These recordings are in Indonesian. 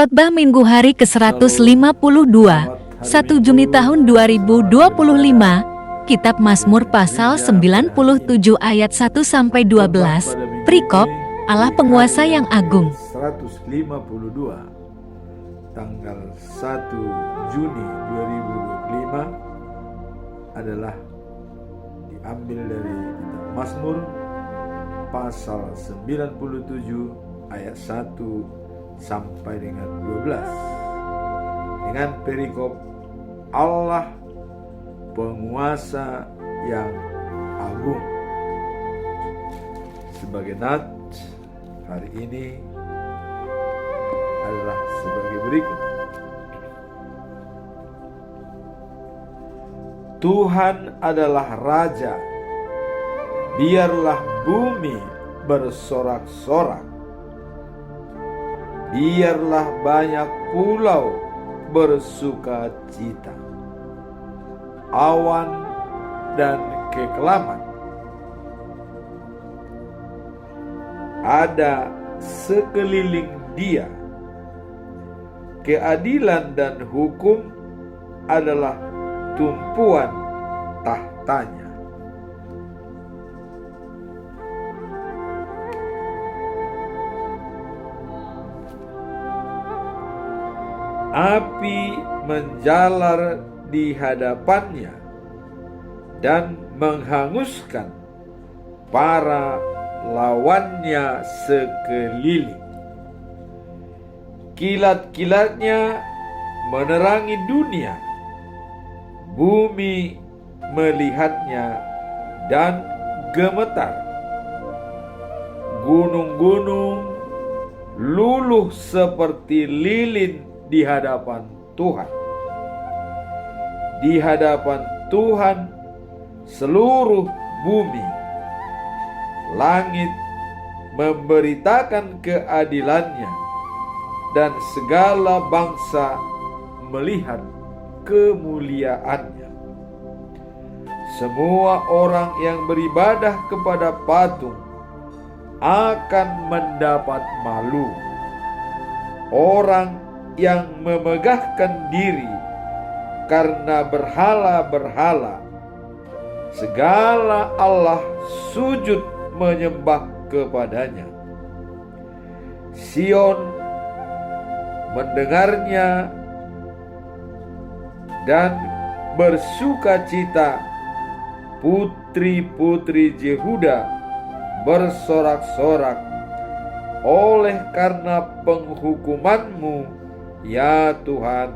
Khotbah Minggu hari ke-152, 1 Juni tahun 2025, Kitab Mazmur pasal 97 ayat 1-12, Perikop, Allah penguasa yang agung. 152, tanggal 1 Juni 2025 adalah diambil dari Kitab Mazmur pasal 97 ayat 1 sampai dengan 12 dengan perikop Allah penguasa yang agung. Sebagai nats hari ini adalah sebagai berikut. Tuhan adalah Raja, biarlah bumi bersorak-sorak. Biarlah banyak pulau bersuka cita. Awan dan kekelaman ada sekeliling dia. Keadilan dan hukum adalah tumpuan tahtanya. Api menjalar di hadapannya dan menghanguskan para lawannya sekeliling. Kilat-kilatnya menerangi dunia. Bumi melihatnya dan gemetar. Gunung-gunung luluh seperti lilin di hadapan Tuhan. Di hadapan Tuhan seluruh bumi. Langit memberitakan keadilannya dan segala bangsa melihat kemuliaannya. Semua orang yang beribadah kepada patung akan mendapat malu. Orang yang memegahkan diri karena berhala-berhala, segala Allah sujud menyembah kepadanya. Sion mendengarnya dan bersuka cita, putri-putri Yehuda bersorak-sorak oleh karena penghukuman-Mu, ya Tuhan.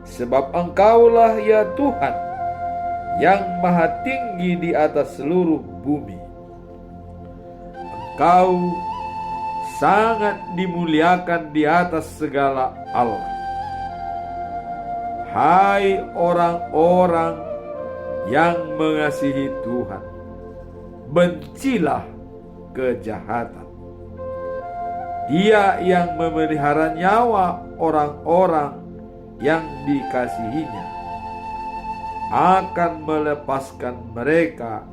Sebab Engkaulah ya Tuhan yang maha tinggi di atas seluruh bumi. Engkau sangat dimuliakan di atas segala Allah. Hai orang-orang yang mengasihi Tuhan, bencilah kejahatan. Dia yang memelihara nyawa orang-orang yang dikasihinya akan melepaskan mereka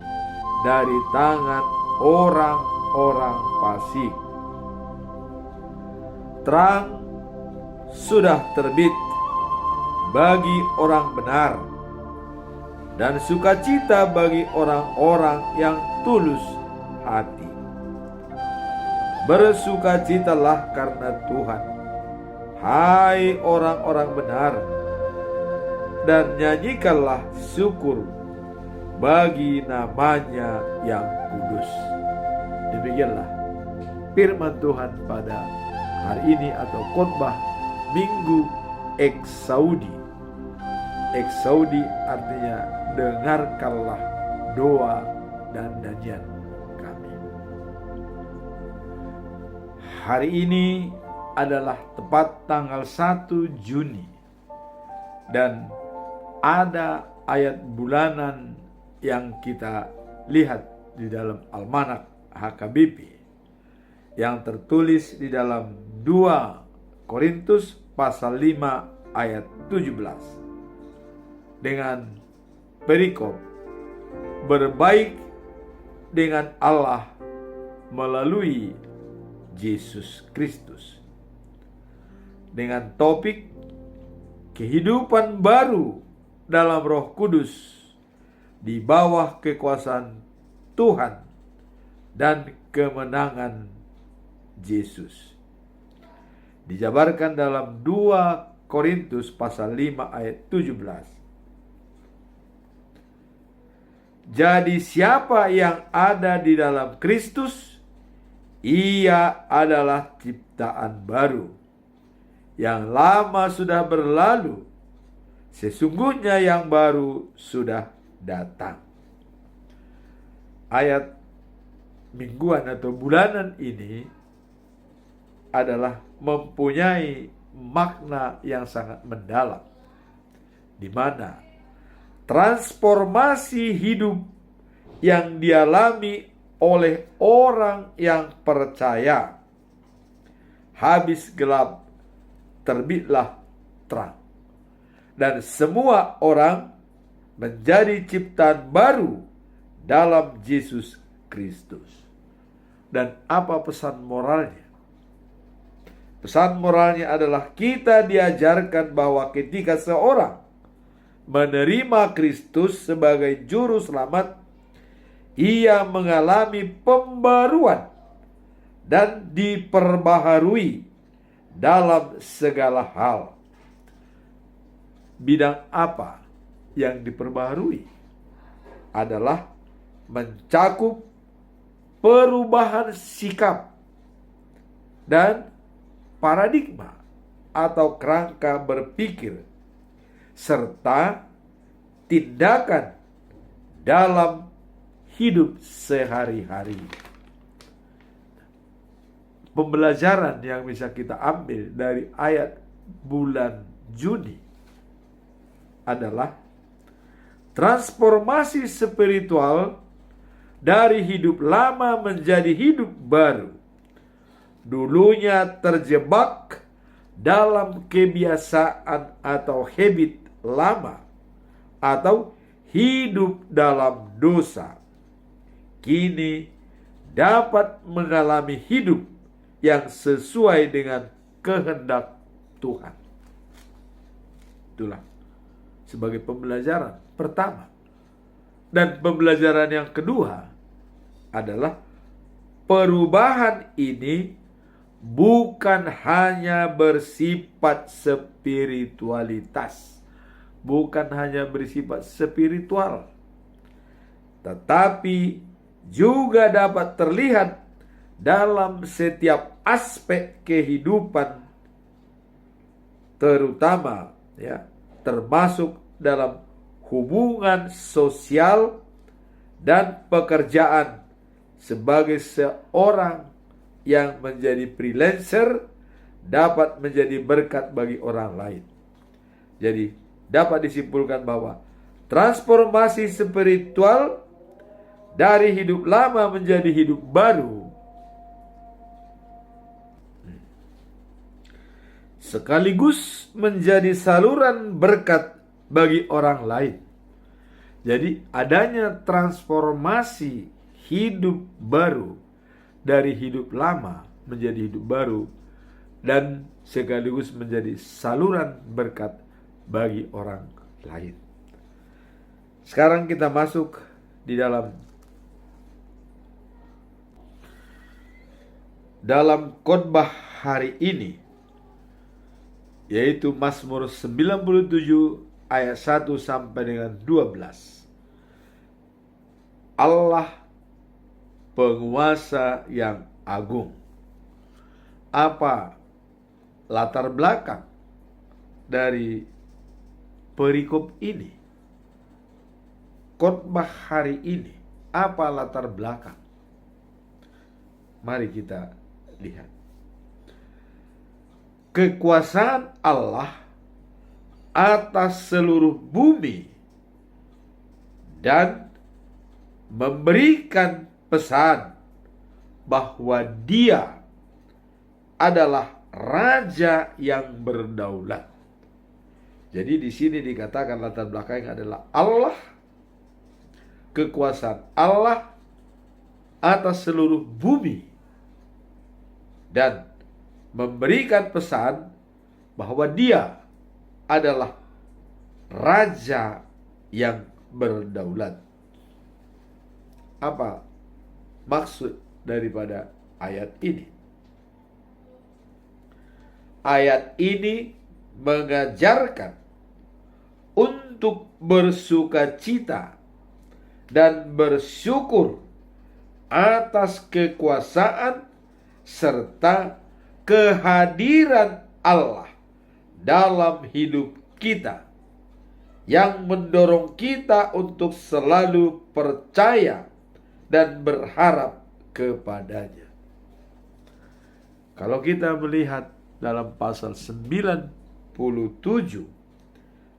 dari tangan orang-orang fasik. Terang sudah terbit bagi orang benar dan sukacita bagi orang-orang yang tulus hati. Bersukacitalah karena Tuhan, hai orang-orang benar, dan nyanyikanlah syukur bagi namanya yang kudus. Demikianlah firman Tuhan pada hari ini atau khotbah Minggu Eksaudi. Eksaudi artinya dengarkanlah doa dan nyanyian kami. Hari ini adalah tepat tanggal 1 Juni dan ada ayat bulanan yang kita lihat di dalam Almanak HKBP yang tertulis di dalam 2 Korintus pasal 5 ayat 17 dengan perikop berbaik dengan Allah melalui Yesus Kristus. dengan topik kehidupan baru dalam Roh Kudus di bawah kekuasaan Tuhan dan kemenangan Yesus. Dijabarkan dalam 2 Korintus pasal 5 ayat 17. Jadi siapa yang ada di dalam Kristus, ia adalah ciptaan baru. Yang lama sudah berlalu, sesungguhnya yang baru sudah datang. Ayat mingguan atau bulanan ini adalah mempunyai makna yang sangat mendalam, di mana transformasi hidup yang dialami oleh orang yang percaya, habis gelap terbitlah terang, dan semua orang menjadi ciptaan baru dalam Yesus Kristus. Dan apa pesan moralnya? Pesan moralnya adalah kita diajarkan bahwa ketika seorang menerima Kristus sebagai juru selamat, ia mengalami pembaruan dan diperbaharui dalam segala hal. Bidang apa yang diperbaharui? Adalah mencakup perubahan sikap dan paradigma atau kerangka berpikir serta tindakan dalam hidup sehari-hari. Pembelajaran yang bisa kita ambil dari ayat bulan Juni adalah transformasi spiritual dari hidup lama menjadi hidup baru. Dulunya terjebak dalam kebiasaan atau habit lama atau hidup dalam dosa, kini dapat mengalami hidup yang sesuai dengan kehendak Tuhan. Itulah sebagai pembelajaran pertama. Dan pembelajaran yang kedua adalah perubahan ini bukan hanya bersifat spiritualitas, bukan hanya bersifat spiritual, tetapi juga dapat terlihat dalam setiap aspek kehidupan, terutama termasuk dalam hubungan sosial dan pekerjaan sebagai seorang yang menjadi freelancer dapat menjadi berkat bagi orang lain. Jadi dapat disimpulkan bahwa transformasi spiritual dari hidup lama menjadi hidup baru sekaligus menjadi saluran berkat bagi orang lain. Jadi adanya transformasi hidup baru dari hidup lama menjadi hidup baru dan sekaligus menjadi saluran berkat bagi orang lain. Sekarang kita masuk di dalam khotbah hari ini, yaitu Mazmur 97 ayat 1 sampai dengan 12. Allah penguasa yang agung. Apa latar belakang dari perikop ini? Khotbah hari ini, apa latar belakang? Mari kita lihat. Kekuasaan Allah atas seluruh bumi dan memberikan pesan bahwa Dia adalah Raja yang berdaulat. Jadi di sini dikatakan latar belakangnya adalah Allah, kekuasaan Allah atas seluruh bumi dan memberikan pesan bahwa Dia adalah Raja yang berdaulat. Apa maksud daripada ayat ini? Ayat ini mengajarkan untuk bersukacita dan bersyukur atas kekuasaan serta kehadiran Allah dalam hidup kita, yang mendorong kita untuk selalu percaya dan berharap kepadanya. Kalau kita melihat dalam pasal 97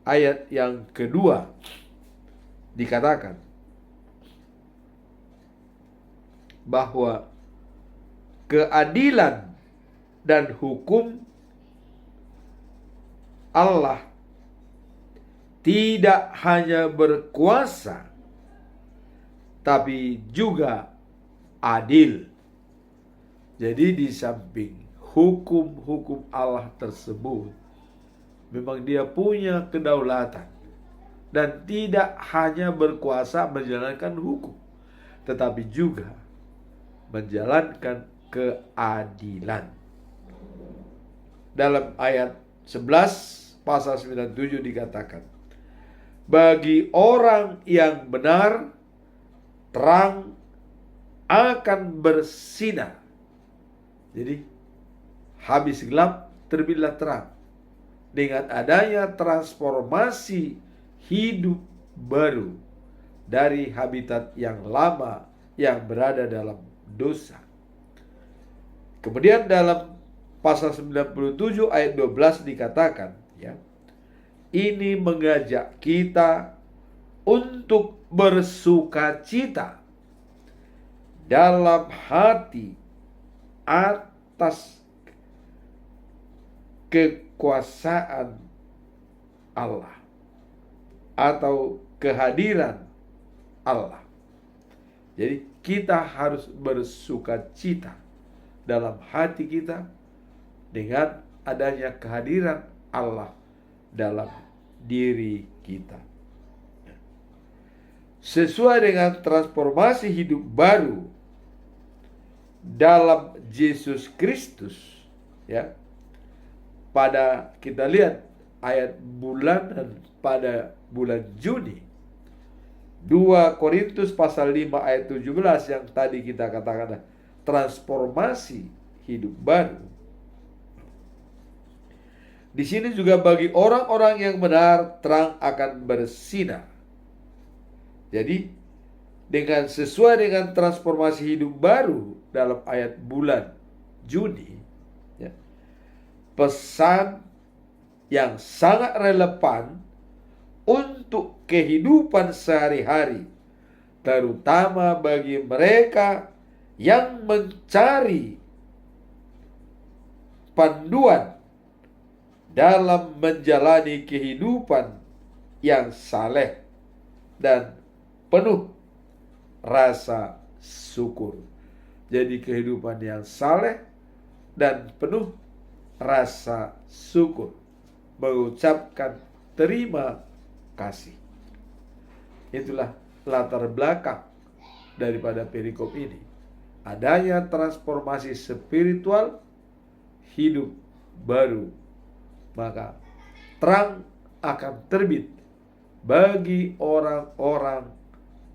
ayat yang kedua, dikatakan bahwa keadilan dan hukum Allah tidak hanya berkuasa, tapi juga adil. Jadi di samping hukum-hukum Allah tersebut, memang Dia punya kedaulatan dan tidak hanya berkuasa menjalankan hukum, tetapi juga menjalankan keadilan. Dalam ayat 11 pasal 97 dikatakan, bagi orang yang benar, terang akan bersinar. Jadi habis gelap terbitlah terang. Dengan adanya transformasi hidup baru dari habitat yang lama yang berada dalam dosa. Kemudian dalam pasal 97 ayat 12 dikatakan, ya, ini mengajak kita untuk bersukacita dalam hati atas kekuasaan Allah atau kehadiran Allah. Jadi kita harus bersukacita dalam hati kita dengan adanya kehadiran Allah dalam diri kita. Sesuai dengan transformasi hidup baru dalam Yesus Kristus, ya. Pada kita lihat ayat bulanan pada bulan Juni, 2 Korintus pasal 5 ayat 17 yang tadi kita katakan transformasi hidup baru. Di sini juga bagi orang-orang yang benar, terang akan bersinar. Jadi dengan sesuai dengan transformasi hidup baru dalam ayat bulan Juni, ya, pesan yang sangat relevan untuk kehidupan sehari-hari, terutama bagi mereka yang mencari panduan dalam menjalani kehidupan yang saleh dan penuh rasa syukur. Jadi kehidupan yang saleh dan penuh rasa syukur, mengucapkan terima kasih. Itulah latar belakang daripada perikop ini. Adanya transformasi spiritual, hidup baru, maka terang akan terbit bagi orang-orang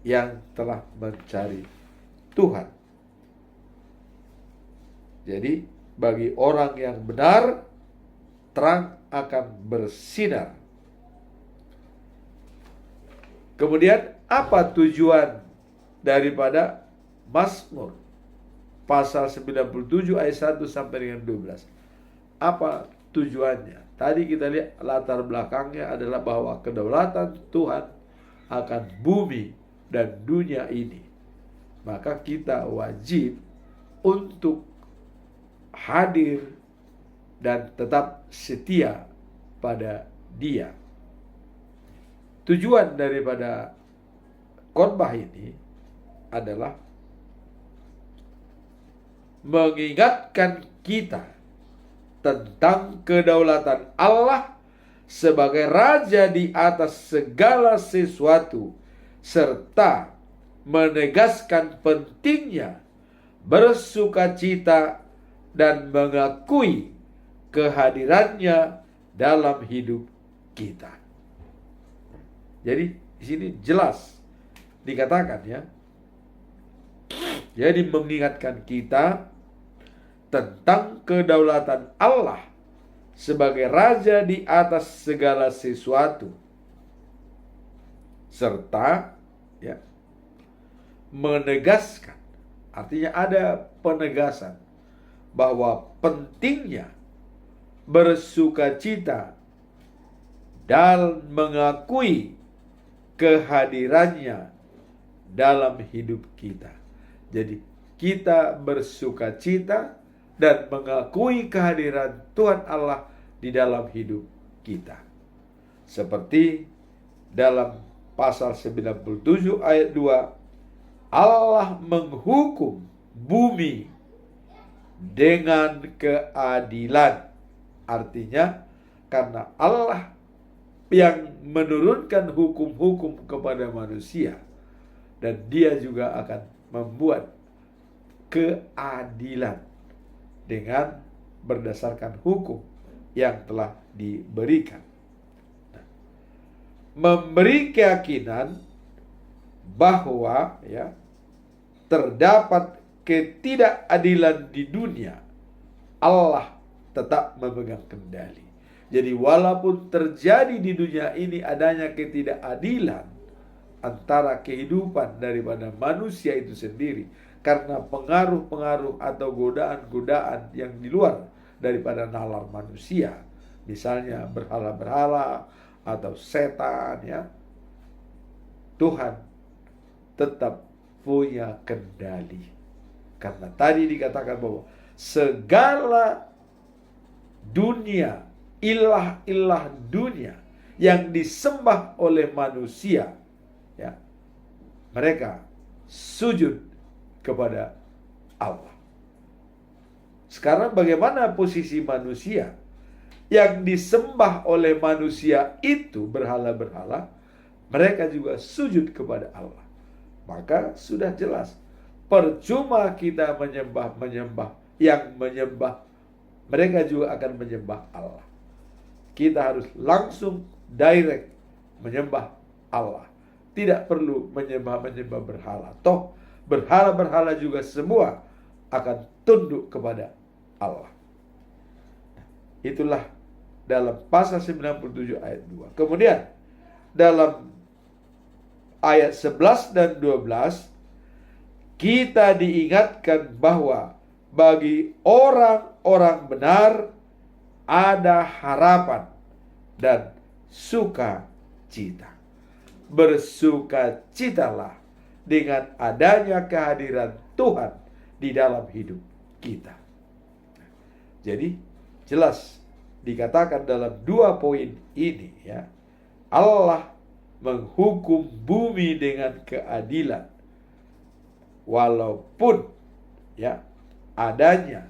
yang telah mencari Tuhan. Jadi bagi orang yang benar, terang akan bersinar. Kemudian apa tujuan daripada Mazmur pasal 97 ayat 1 sampai dengan 12? Apa tujuannya? Tadi kita lihat latar belakangnya adalah bahwa kedaulatan Tuhan akan bumi dan dunia ini. Maka kita wajib untuk hadir dan tetap setia pada Dia. Tujuan daripada khotbah ini adalah mengingatkan kita tentang kedaulatan Allah sebagai Raja di atas segala sesuatu, serta menegaskan pentingnya bersukacita dan mengakui kehadirannya dalam hidup kita. Jadi di sini jelas dikatakan ya. Jadi mengingatkan kita tentang kedaulatan Allah sebagai Raja di atas segala sesuatu, serta ya, menegaskan, artinya ada penegasan bahwa pentingnya bersukacita dan mengakui kehadirannya dalam hidup kita. Jadi kita bersukacita dan mengakui kehadiran Tuhan Allah di dalam hidup kita. Seperti dalam pasal 97 ayat 2, Allah menghukum bumi dengan keadilan. Artinya karena Allah yang menurunkan hukum-hukum kepada manusia, dan dia juga akan membuat keadilan dengan berdasarkan hukum yang telah diberikan. Memberi keyakinan bahwa ya, terdapat ketidakadilan di dunia, Allah tetap memegang kendali. Jadi walaupun terjadi di dunia ini adanya ketidakadilan antara kehidupan daripada manusia itu sendiri, karena pengaruh-pengaruh atau godaan-godaan yang di luar daripada nalar manusia, misalnya berhala-berhala atau setan ya, Tuhan tetap punya kendali. Karena tadi dikatakan bahwa segala dunia, ilah-ilah dunia yang disembah oleh manusia, ya, mereka sujud kepada Allah. Sekarang bagaimana posisi manusia? Yang disembah oleh manusia itu berhala-berhala, mereka juga sujud kepada Allah. Maka sudah jelas, percuma kita menyembah yang menyembah, mereka juga akan menyembah Allah. Kita harus langsung direct menyembah Allah. Tidak perlu menyembah berhala. Toh berhala-berhala juga semua akan tunduk kepada Allah. Itulah dalam pasal 97 ayat 2. Kemudian dalam ayat 11 dan 12 kita diingatkan bahwa bagi orang-orang benar ada harapan dan sukacita. Bersukacitalah dengan adanya kehadiran Tuhan di dalam hidup kita. Jadi jelas dikatakan dalam 2 poin ini ya, Allah menghukum bumi dengan keadilan. Walaupun ya adanya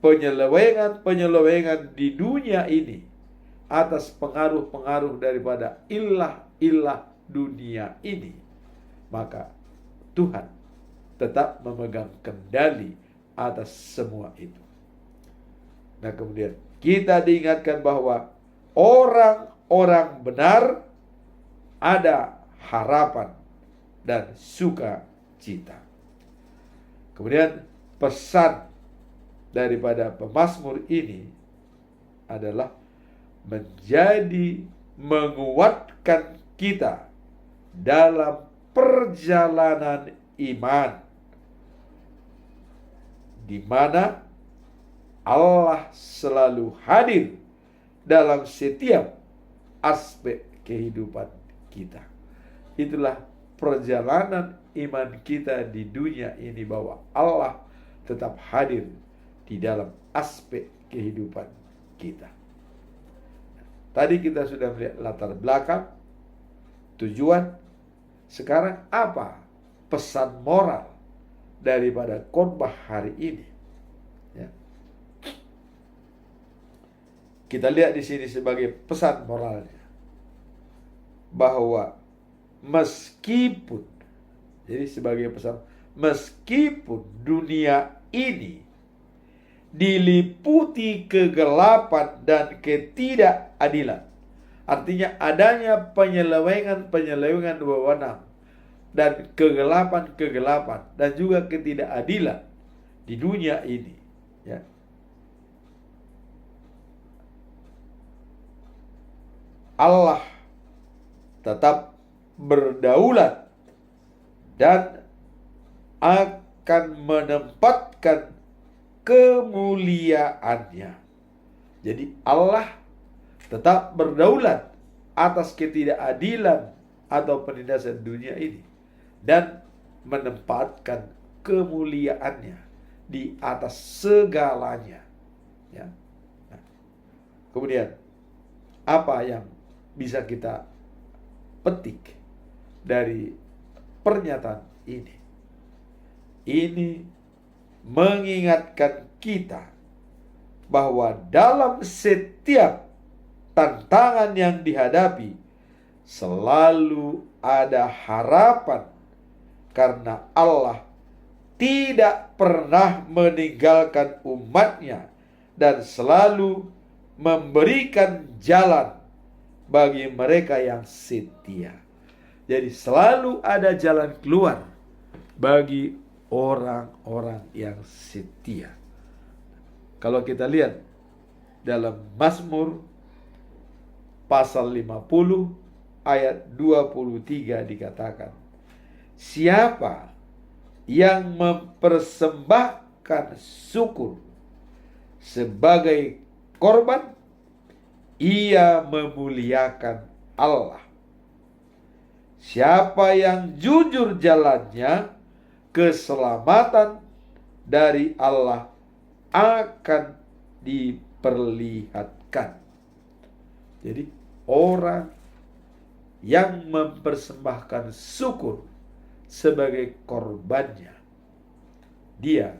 penyelewengan di dunia ini atas pengaruh-pengaruh daripada ilah-ilah dunia ini, maka Tuhan tetap memegang kendali atas semua itu. Nah kemudian kita diingatkan bahwa orang-orang benar ada harapan dan sukacita. Kemudian pesan daripada pemazmur ini adalah menguatkan kita dalam perjalanan iman, di mana Allah selalu hadir dalam setiap aspek kehidupan kita. Itulah perjalanan iman kita di dunia ini, bahwa Allah tetap hadir di dalam aspek kehidupan kita. Tadi kita sudah melihat latar belakang, tujuan. Sekarang apa pesan moral daripada khotbah hari ini? Ya. kita lihat di sini sebagai pesan moralnya, bahwa meskipun, jadi sebagai pesan, meskipun dunia ini diliputi kegelapan dan ketidakadilan, artinya adanya penyelewengan wewenang dan kegelapan dan juga ketidakadilan di dunia ini, ya. Allah tetap berdaulat dan akan menempatkan kemuliaannya. Jadi Allah tetap berdaulat atas ketidakadilan atau penindasan dunia ini dan menempatkan kemuliaannya di atas segalanya, ya. Nah, kemudian apa yang bisa kita petik dari pernyataan ini? Ini mengingatkan kita bahwa dalam setiap tantangan yang dihadapi selalu ada harapan, karena Allah tidak pernah meninggalkan umatnya dan selalu memberikan jalan bagi mereka yang setia. Jadi selalu ada jalan keluar bagi orang-orang yang setia. Kalau kita lihat dalam Mazmur pasal 50 ayat 23 dikatakan, siapa yang mempersembahkan syukur sebagai korban, ia memuliakan Allah. Siapa yang jujur jalannya, keselamatan dari Allah akan diperlihatkan. Jadi orang yang mempersembahkan syukur sebagai korbannya, dia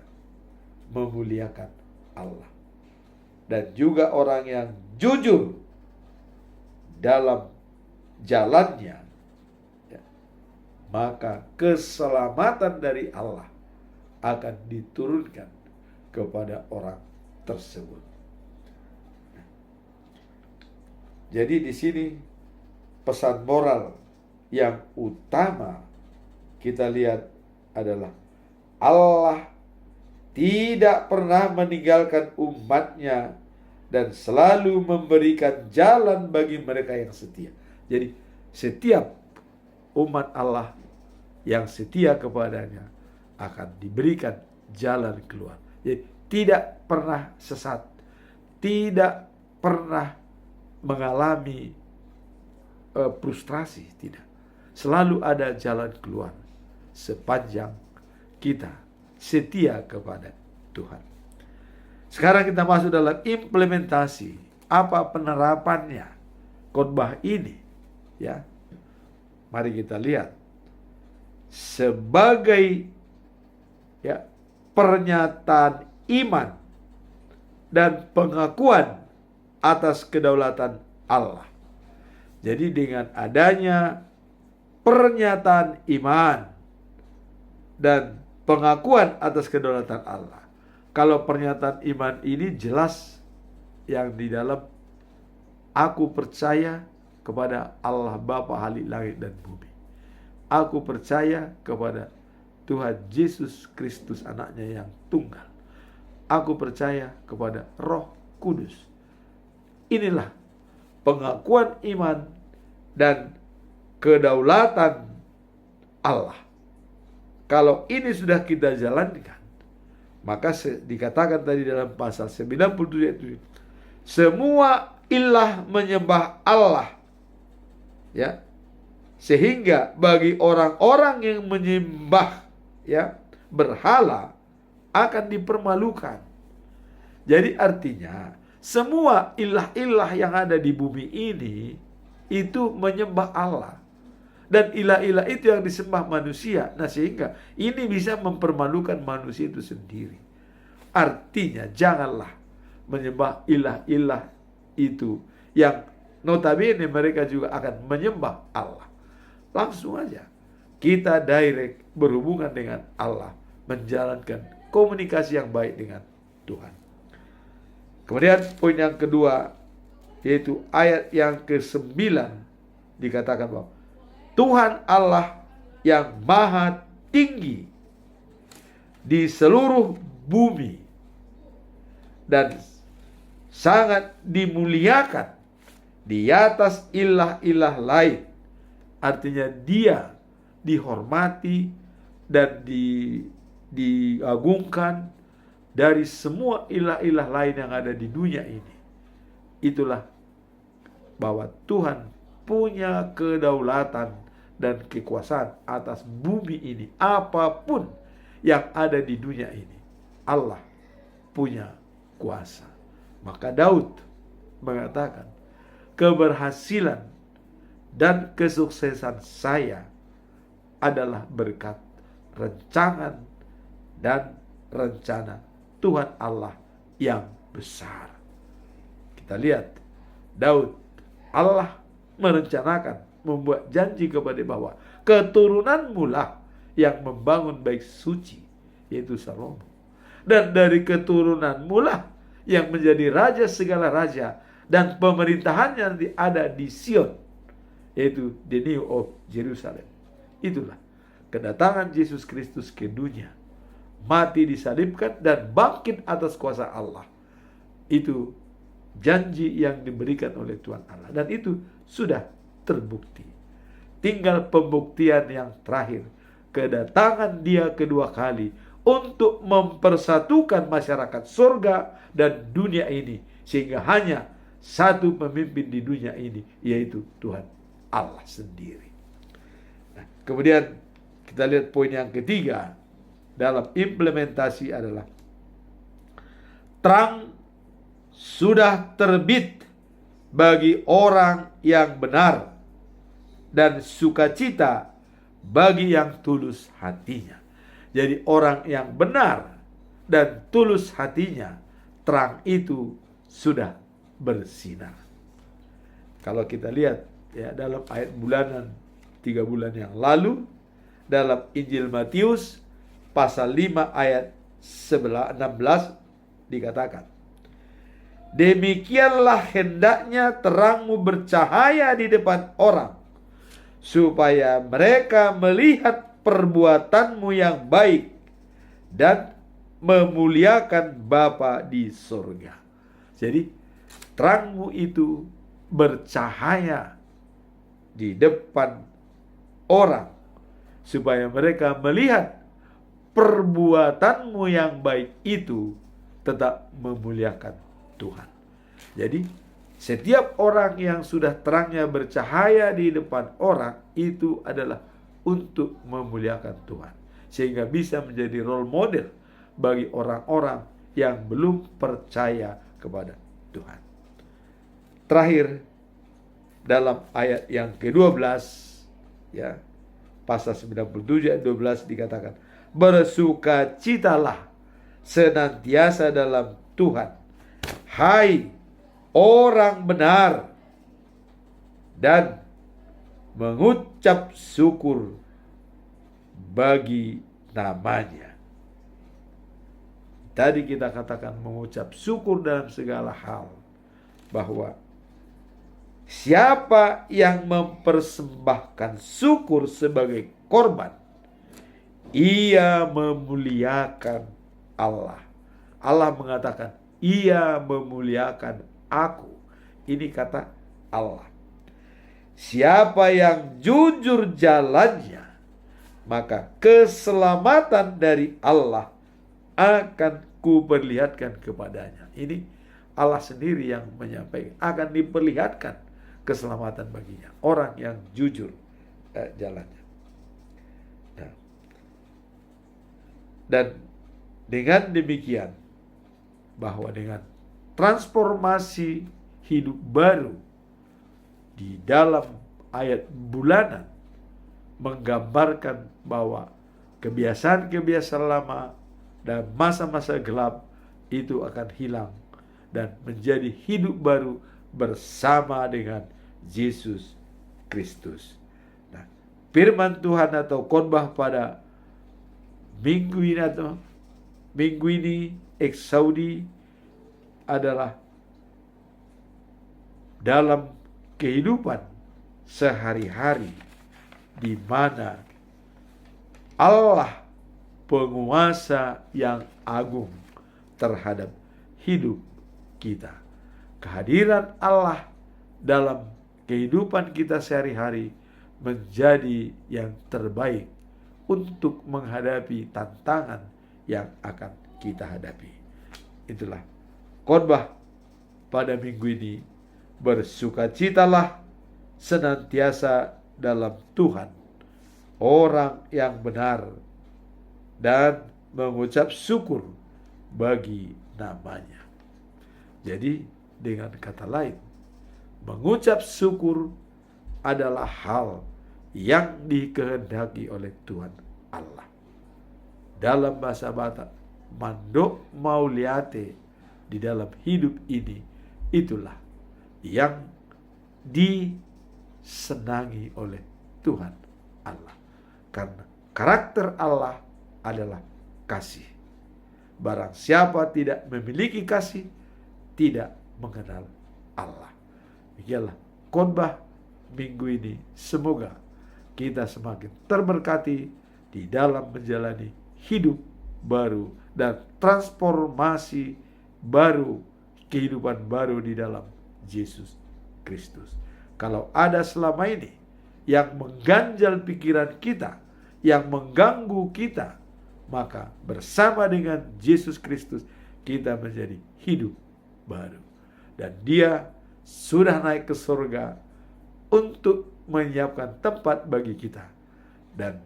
memuliakan Allah. Dan juga orang yang jujur dalam jalannya, ya, maka keselamatan dari Allah akan diturunkan kepada orang tersebut. Jadi di sini pesan moral yang utama kita lihat adalah Allah tidak pernah meninggalkan umatnya dan selalu memberikan jalan bagi mereka yang setia. Jadi setiap umat Allah yang setia kepadanya akan diberikan jalan keluar. Jadi tidak pernah sesat, tidak pernah mengalami frustrasi, tidak. Selalu ada jalan keluar sepanjang kita setia kepada Tuhan. Sekarang kita masuk dalam implementasi. Apa penerapannya khotbah ini? Ya, mari kita lihat. Sebagai pernyataan iman dan pengakuan atas kedaulatan Allah. Jadi dengan adanya pernyataan iman dan pengakuan atas kedaulatan Allah. Kalau pernyataan iman ini jelas yang di dalam aku percaya kepada Allah Bapa Halik langit dan bumi. Aku percaya kepada Tuhan Yesus Kristus anaknya yang tunggal. Aku percaya kepada Roh Kudus. Inilah pengakuan iman dan kedaulatan Allah. Kalau ini sudah kita jalankan, maka dikatakan tadi dalam pasal 97 itu, semua ilah menyembah Allah. Ya. Sehingga bagi orang-orang yang menyembah berhala akan dipermalukan. Jadi artinya semua ilah-ilah yang ada di bumi ini itu menyembah Allah. Dan ilah-ilah itu yang disembah manusia. Nah sehingga ini bisa mempermalukan manusia itu sendiri. Artinya janganlah menyembah ilah-ilah itu yang notabene mereka juga akan menyembah Allah. Langsung aja kita direct berhubungan dengan Allah, menjalankan komunikasi yang baik dengan Tuhan. Kemudian poin yang kedua, yaitu ayat yang ke-9, dikatakan bahwa Tuhan Allah yang maha tinggi di seluruh bumi dan sangat dimuliakan di atas ilah-ilah lain. Artinya dia dihormati dan diagungkan dari semua ilah-ilah lain yang ada di dunia ini. Itulah bahwa Tuhan punya kedaulatan dan kekuasaan atas bumi ini. Apapun yang ada di dunia ini, Allah punya kuasa. Maka Daud mengatakan, keberhasilan dan kesuksesan saya adalah berkat rancangan dan rencana Tuhan Allah yang besar. Kita lihat Daud, Allah merencanakan, membuat janji kepada bahwa keturunanmu lah yang membangun bait suci, yaitu Salomo. Dan dari keturunanmu lah yang menjadi raja segala raja, dan pemerintahannya nanti ada di Sion, yaitu the New of Jerusalem. Itulah kedatangan Yesus Kristus ke dunia, mati disalibkan dan bangkit atas kuasa Allah. Itu janji yang diberikan oleh Tuhan Allah, dan itu sudah terbukti. Tinggal pembuktian yang terakhir, kedatangan dia kedua kali untuk mempersatukan masyarakat surga dan dunia ini, sehingga hanya satu pemimpin di dunia ini, yaitu Tuhan Allah sendiri. Nah, kemudian kita lihat poin yang ketiga dalam implementasi adalah terang sudah terbit bagi orang yang benar dan sukacita bagi yang tulus hatinya. Jadi orang yang benar dan tulus hatinya, terang itu sudah bersinar. Kalau kita lihat ya, dalam ayat bulanan 3 bulan yang lalu, dalam Injil Matius pasal 5 ayat 16 dikatakan, demikianlah hendaknya terangmu bercahaya di depan orang, supaya mereka melihat perbuatanmu yang baik dan memuliakan Bapa di surga. Jadi terangmu itu bercahaya di depan orang, supaya mereka melihat perbuatanmu yang baik itu tetap memuliakan Tuhan. Jadi setiap orang yang sudah terangnya bercahaya di depan orang, itu adalah untuk memuliakan Tuhan, sehingga bisa menjadi role model bagi orang-orang yang belum percaya kepada Tuhan. Terakhir, dalam ayat yang ke-12 ya, pasal 97 ayat 12 dikatakan, bersukacitalah senantiasa dalam Tuhan, hai orang benar, dan mengucap syukur bagi namanya. Tadi kita katakan mengucap syukur dalam segala hal, bahwa siapa yang mempersembahkan syukur sebagai korban, ia memuliakan Allah. Allah mengatakan, ia memuliakan aku. Ini kata Allah. Siapa yang jujur jalannya, maka keselamatan dari Allah akan kuperlihatkan kepadanya. Ini Allah sendiri yang menyampaikan, akan diperlihatkan keselamatan baginya, orang yang jujur jalannya. Nah, dan dengan demikian, bahwa dengan transformasi hidup baru di dalam ayat bulanan menggambarkan bahwa kebiasaan-kebiasaan lama dan masa-masa gelap itu akan hilang dan menjadi hidup baru bersama dengan Yesus Kristus. Nah, firman Tuhan atau khotbah pada minggu ini Eksaudi adalah dalam kehidupan sehari-hari di mana Allah penguasa yang agung terhadap hidup kita. Kehadiran Allah dalam kehidupan kita sehari-hari menjadi yang terbaik untuk menghadapi tantangan yang akan kita hadapi. Itulah khotbah pada minggu ini. Bersukacitalah senantiasa dalam Tuhan, orang yang benar, dan mengucap syukur bagi namanya. Jadi dengan kata lain, mengucap syukur adalah hal yang dikehendaki oleh Tuhan Allah. Dalam bahasa Batak, mandok mauliate, di dalam hidup ini, itulah yang disenangi oleh Tuhan Allah. Karena karakter Allah adalah kasih. Barang siapa tidak memiliki kasih, tidak mengenal Allah. Demikianlah khotbah minggu ini. Semoga kita semakin terberkati di dalam menjalani hidup baru dan transformasi baru, kehidupan baru di dalam Yesus Kristus. Kalau ada selama ini yang mengganjal pikiran kita, yang mengganggu kita, maka bersama dengan Yesus Kristus kita menjadi hidup baru. Dan Dia sudah naik ke surga untuk menyiapkan tempat bagi kita. Dan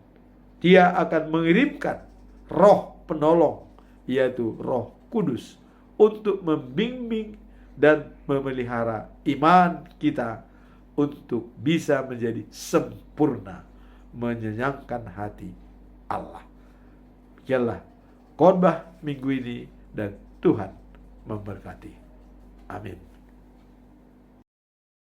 Dia akan mengirimkan Roh penolong, yaitu Roh Kudus, untuk membimbing dan memelihara iman kita untuk bisa menjadi sempurna, menyenangkan hati Allah. Demikianlah khotbah minggu ini, dan Tuhan memberkati. Amin.